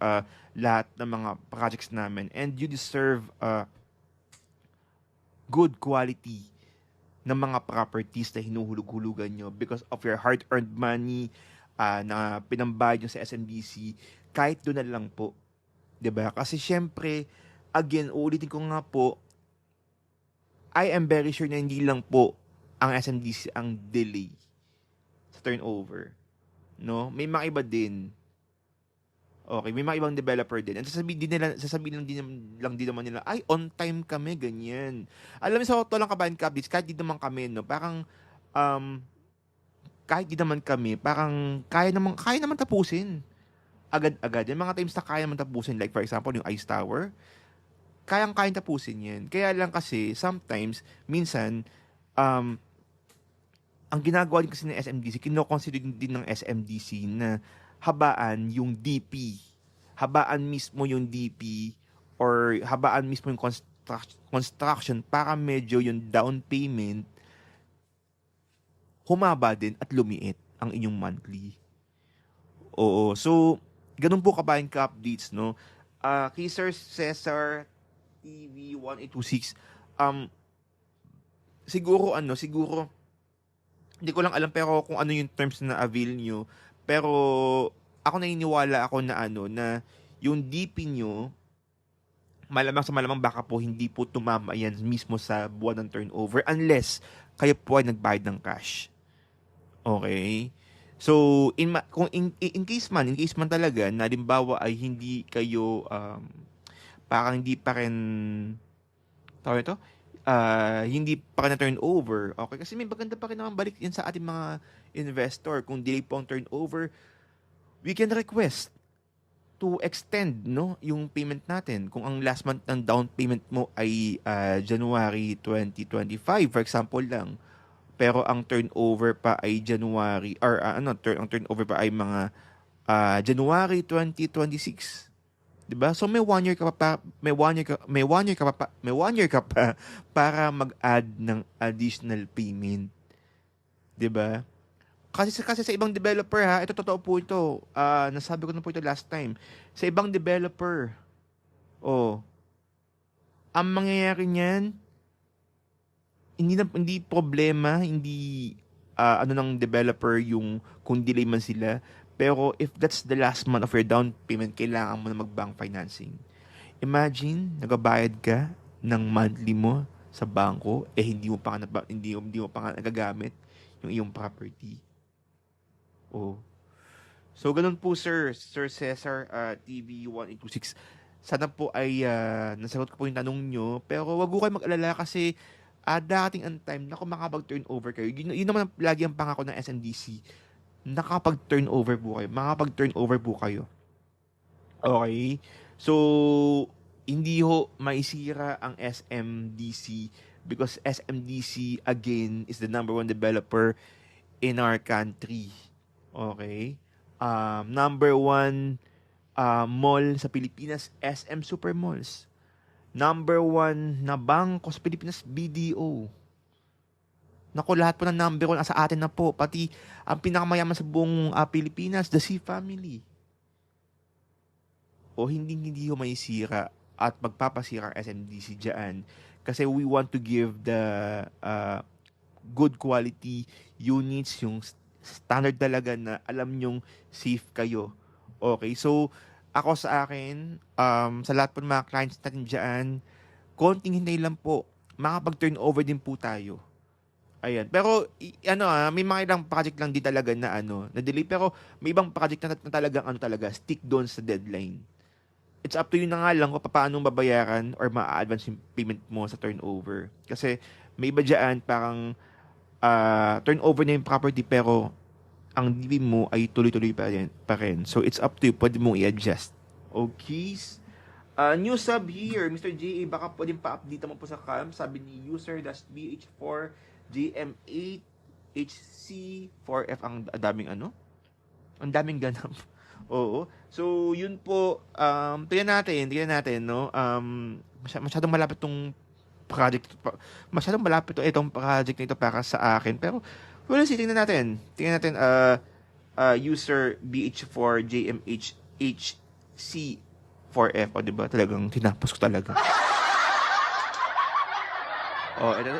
lahat ng mga projects namin, and you deserve good quality ng mga properties na hinuhulog-hulugan nyo because of your hard-earned money na pinambayad nyo sa SMDC. Kahit doon na lang po, 'di ba? Kasi syempre, again, uulitin ko nga po, I am very sure na hindi lang po ang SMDC ang delay sa turnover, no? May mga iba din. Okay, may mga ibang developer din. And sasabihin lang din naman nila, ay, on time kami, ganyan. Alam mo, sa auto lang kabayan updates, kahit di naman kami, no, parang, kahit di naman kami, parang, kaya naman tapusin. Agad-agad. Yung mga times na kaya naman tapusin, like for example, yung Ice Tower, kayang tapusin yan. Kaya lang kasi, sometimes, minsan, ang ginagawa din kasi ng SMDC, kinoconsider din ng SMDC na habaan yung DP. Habaan mismo yung DP or habaan mismo yung construction para medyo yung down payment humaba din at lumiit ang inyong monthly. Oo. So, ganun po kabayan ka updates, no? Kay Sir Cesar TV 1826, siguro, hindi ko lang alam pero kung ano yung terms na avail nyo. Pero ako naniniwala ako na yung DP nyo, malamang baka po hindi po tumama yan mismo sa buwan ng turnover unless kayo po ay nagbayad ng cash. Okay? So, in case man talaga na halimbawa ay hindi kayo parang hindi pa rin tawag ito, hindi pa na turnover. Okay, kasi may maganda pa rin naman balik yan sa ating mga investor. Kung delay po ang turnover, we can request to extend, no, yung payment natin. Kung ang last month ng down payment mo ay January 2025, for example lang, pero ang turnover pa ay January, or ang turnover pa ay mga January 2026. 'Di ba? So may 1 year ka pa, may 1 year ka pa, may 1 year ka pa para mag-add ng additional payment, 'di ba? Kasi sa ibang developer, ha, ito totoo po ito. Nasabi ko na po ito last time. Sa ibang developer, oh, ang mangyayari niyan, hindi problema, hindi ano ng developer yung kung delay man sila. Pero if that's the last month of your down payment, kailangan mo na mag-bank financing. Imagine, nagabayad ka ng monthly mo sa bangko, hindi mo pa hindi mo pa nga nagagamit yung iyong property. Oh. So, ganun po, Sir Cesar, TV1826. Sana po ay nasagot ko po yung tanong nyo. Pero wag ko kayo mag-alala kasi darating ang time na kung makapag-turnover kayo. Yun naman lagi ang pangako ng SMDC. Nakapag-turnover po kayo. Makapag-turnover po kayo. Okay? So, hindi ho maisira ang SMDC because SMDC, again, is the number 1 developer in our country. Okay? Number 1 mall sa Pilipinas, SM Supermalls. Number 1 na bangko sa Pilipinas, BDO. Naku, lahat po ng number 1 sa atin na po. Pati ang pinakamayaman sa buong Pilipinas, the C family. O hindi ho may sira at magpapasira ang SMDC dyan. Kasi we want to give the good quality units, yung standard talaga na alam nyong safe kayo. Okay, so ako sa akin, sa lahat po ng mga clients natin dyan, konting hintay lang po, makapag-turnover din po tayo. Ayan. Pero, may mga ilang project lang di talaga na na-delay. Pero, may ibang project na talagang stick doon sa deadline. It's up to you na nga lang kung paano babayaran or ma-advance yung payment mo sa turnover. Kasi, may iba dyan, parang, turnover na yung property, pero, ang DP mo ay tuloy-tuloy pa rin. So, it's up to you. Pwede mong i-adjust. Okay? New sub here, Mr. J.A. Baka pwedeng pa-update mo po sa cam. Sabi ni user-bh4 JM8HC4F. Ang daming Ang daming ganap. Oo. So, yun po. Tingnan natin, no? Masyadong malapit tong project. Masyadong malapit itong project na ito para sa akin. Pero, well, tingnan natin. User BH4JMHC4F. O, diba? Talagang tinapos ko talaga.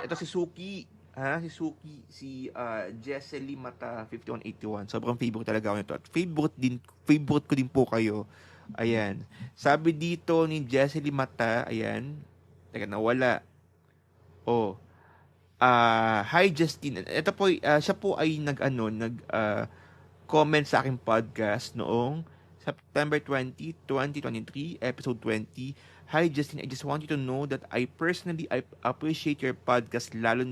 Ito si Suki. Si Suki. Si Jessely Mata 5181. Sobrang favorite talaga ako nito. At favorite ko din po kayo. Ayan. Sabi dito ni Jessely Mata, ayan. Teka, nawala. Hi Justine. Ito po, siya po ay comment sa aking podcast noong September 20, 2023, episode 20. Hi Justine, I just want you to know that I personally appreciate your podcast lalo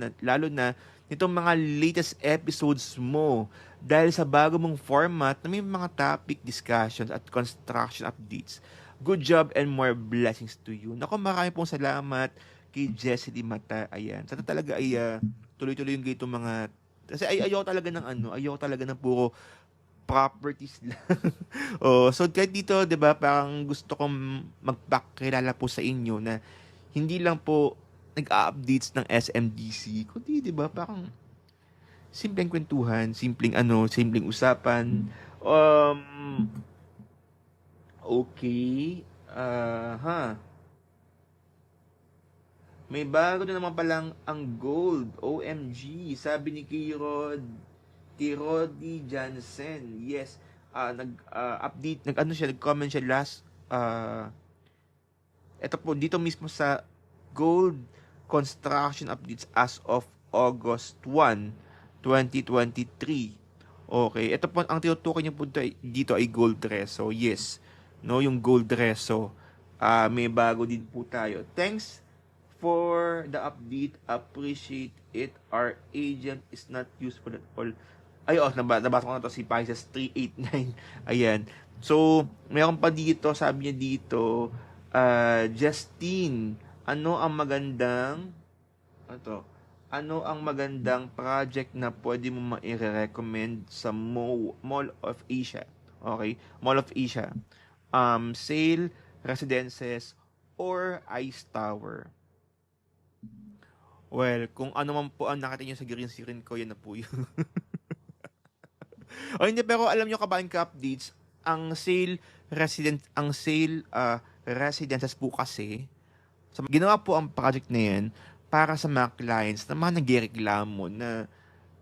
na nitong mga latest episodes mo dahil sa bago mong format na may mga topic discussions at construction updates. Good job and more blessings to you. Naku, marami pong salamat kay Jessely Mata. Ayan. Sana talaga ay tuloy-tuloy yung ganitong mga... Kasi ayaw talaga ng puro properties lang. So kahit dito, 'di ba, parang gusto kong magpakilala po sa inyo na hindi lang po nag-updates ng SMDC, kundi 'di ba, parang simpleng kwentuhan, simpleng usapan. Okay. May bago na naman palang ang gold. OMG. Sabi ni Roddy Jansen. Yes. Nag-update. Nag-comment siya last. Ito po, dito mismo sa gold construction updates as of August 1, 2023. Okay. Ito po, ang tinutukoy niyo po dito ay gold reso. Yes. No, yung gold reso. May bago din po tayo. Thanks for the update. Appreciate it. Our agent is not useful at all. Nabasa ko na to si Pisces 389. Ayan. So, meron pa dito, sabi niya dito, Justine, ano ang magandang, ano to? Ano ang magandang project na pwede mo ma-recommend sa Mall of Asia? Okay? Mall of Asia. Sale, residences, or Ice Tower. Well, kung ano man po ang nakita niyo sa green screen ko, yan na po yun. O hindi, pero alam niyo kabayan ka updates, ang sale residences po kasi, ginawa po ang project na yan para sa mga clients na mga nagreklamo na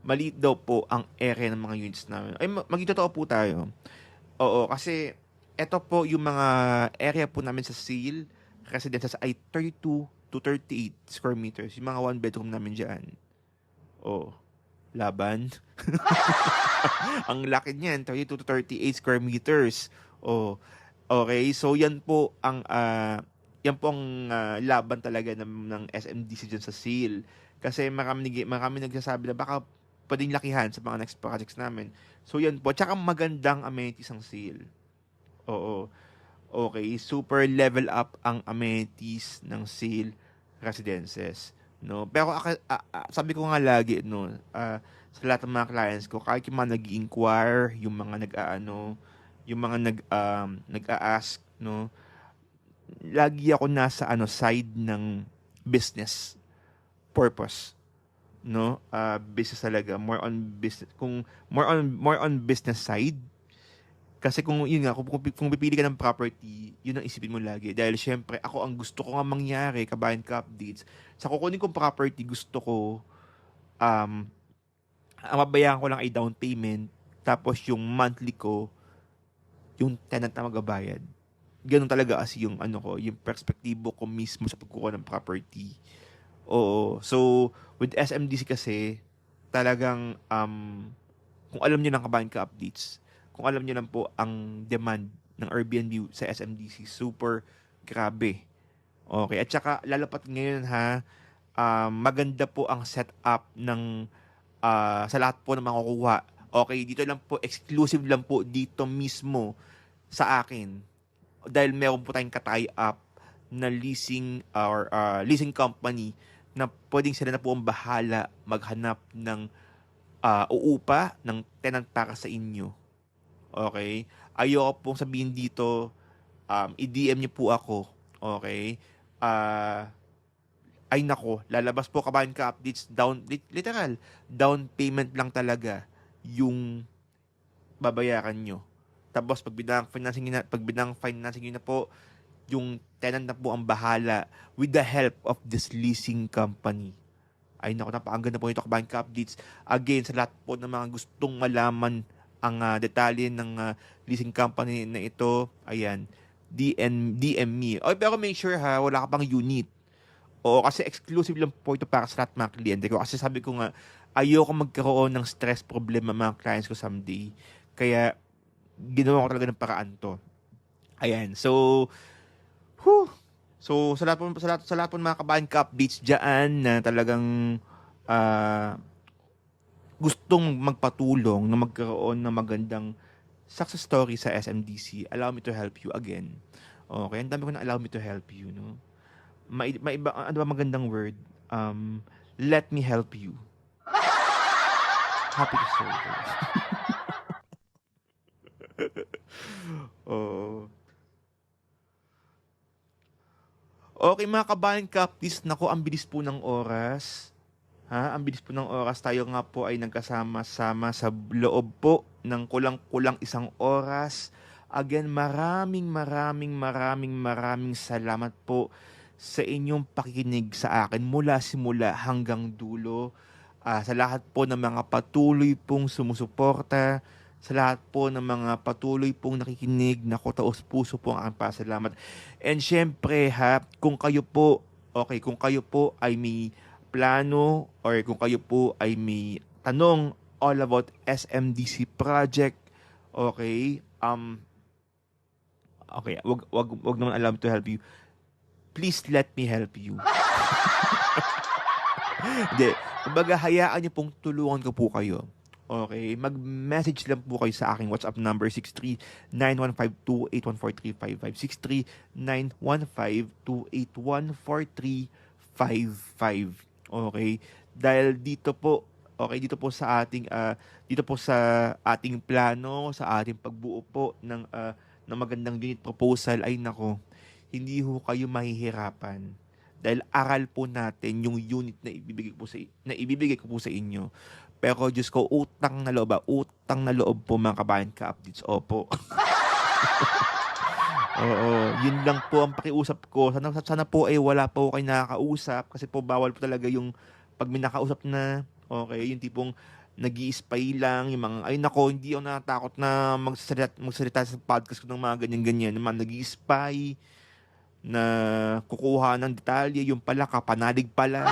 maliit daw po ang area ng mga units namin. Ay, magtotoo po tayo. Oo, kasi eto po yung mga area po namin sa sale residences ay 32 to 38 square meters. Yung mga one bedroom namin dyan. Oh, laban. Ang laki niyan, 32 to 38 square meters. Oh, okay. So yan po ang laban talaga ng SMDC dyan sa sale. Kasi marami nagsasabi na baka pwedeng lakihan sa mga next projects namin. So yan po. Tsaka magandang amenities ang sale. Oo. Okay, super level up ang amenities ng sale residences, no? Pero sabi ko nga lagi, no, sa lahat ng mga clients ko, kahit yung mga nag-inquire, yung mga yung mga nag-a-ask, no, lagi ako nasa side ng business purpose, no? Business talaga, more on business, kung more on business side. Kasi kung yun nga, kung pipili ka ng property, yun ang isipin mo lagi. Dahil syempre, ako ang gusto ko nga mangyari, kabayan ka updates, sa kukunin kong property, gusto ko, ang mabayaran ko lang ay down payment, tapos yung monthly ko, yung tenant na magbabayad. Ganun talaga kasi yung yung perspektibo ko mismo sa pagkukuha ng property. Oo. So, with SMDC kasi, talagang, kung alam niyo ng kabayan ka updates, kung alam niyo lang po ang demand ng Airbnb sa SMDC, super grabe. Okay, at saka lalapat ngayon ha, maganda po ang setup ng sa lahat po ng makukuha. Okay, dito lang po, exclusive lang po dito mismo sa akin. Dahil meron po tayong ka-tie up na leasing or leasing company na pwedeng sila na po ang bahala maghanap ng uupa ng tenant para sa inyo. Okay? Ayoko pong sabihin dito, i-DM niyo po ako. Okay? Ay nako, lalabas po kabayan ka updates, literal, down payment lang talaga yung babayaran nyo. Tapos pag binang financing nyo na po, yung tenant na po ang bahala with the help of this leasing company. Ay nako, napakaganda po ito kabayan ka updates. Again, sa lahat po ng mga gustong malaman ang detalye ng leasing company na ito, ayan, DM me. O, pero make sure ha, wala ka pang unit. Oo, kasi exclusive lang po ito para sa lahat mga kliyente ko. Kasi sabi ko nga, ayoko magkaroon ng stress problema mga clients ko someday. Kaya, ginawa ko talaga ng paraan to. Ayan, so, whew. So, sa lahat po ng mga kabayan ka updates dyan na talagang gustong magpatulong na magkaroon ng magandang success story sa SMDC, allow me to help you again. Okay, ang dami ko na allow me to help you, no? Maiba, ano ba magandang word? Let me help you. Happy to serve you. Oh. Okay mga kabayan kaptis, nako ang bilis po ng oras. Ha, ang bilis po ng oras. Tayo nga po ay nagkasama-sama sa loob po ng kulang-kulang isang oras. Again, maraming salamat po sa inyong pakikinig sa akin mula simula hanggang dulo. Sa lahat po ng mga patuloy pong sumusuporta, sa lahat po ng mga patuloy pong nakikinig, naku, taos puso po ang aking pasalamat. And syempre ha, kung kayo po ay may plano or kung kayo po ay may tanong all about SMDC project, okay, wag naman allow me to help you. Please let me help you. Hindi. Kumbaga, hayaan niyo pong tulungan ko po kayo. Okay, mag-message lang po kayo sa aking WhatsApp number 63-9152-814-355. 63-9152-814-355. Okay? Dahil dito po, okay, dito po sa ating plano, sa ating pagbuo po ng magandang unit proposal ay nako, hindi ho kayo mahihirapan. Dahil aral po natin yung unit na ibibigay ko po sa inyo. Pero Diyos ko, utang na loob utang na loob po mga kabayan ka-updates. Opo. Oo, yun lang po ang pakiusap ko. Sana po ay wala po kayo nakakausap kasi po bawal po talaga yung pag may nakausap na, okay, yung tipong nag-i-spy lang, yung mga, ay nako, hindi ako natatakot na magsalita sa podcast ko ng mga ganyan-ganyan, yung mga nag-i-spy, na kukuha ng detalye, yung pala, kapanalig pala.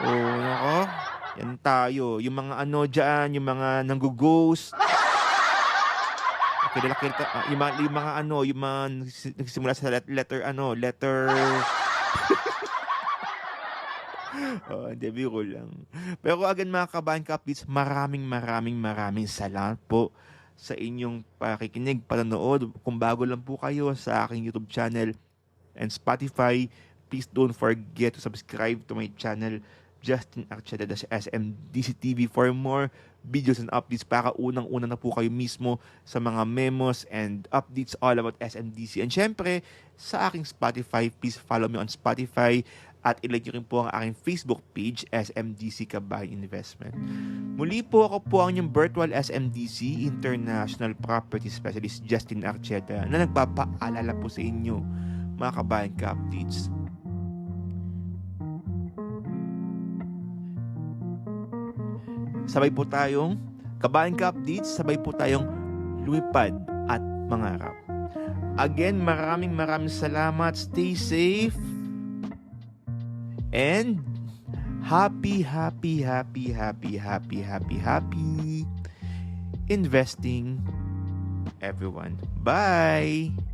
Oo, nako. Yan tayo. Yung mga ano dyan, yung mga nanggo-ghost. Yung mga ano, yung mga nagsisimula sa letter. Hindi, biro lang. Pero again mga kabayan kapits, maraming salamat po sa inyong pakikinig, panonood. Kung bago lang po kayo sa aking YouTube channel and Spotify, please don't forget to subscribe to my channel, Justin Archeda sa SMDC TV, for more videos and updates para unang-una na po kayo mismo sa mga memos and updates all about SMDC. And syempre, sa aking Spotify, please follow me on Spotify at ilike nyo rin po ang aking Facebook page, SMDC Kabayan Investment. Muli po ako po ang inyong virtual SMDC International Property Specialist Justin Archeda na nagpapaalala po sa inyo mga kabayan ka-updates. Sabay po tayong kabayan ka-updates, sabay po tayong lumipad at mangarap. Again, maraming salamat. Stay safe. And happy investing, everyone. Bye!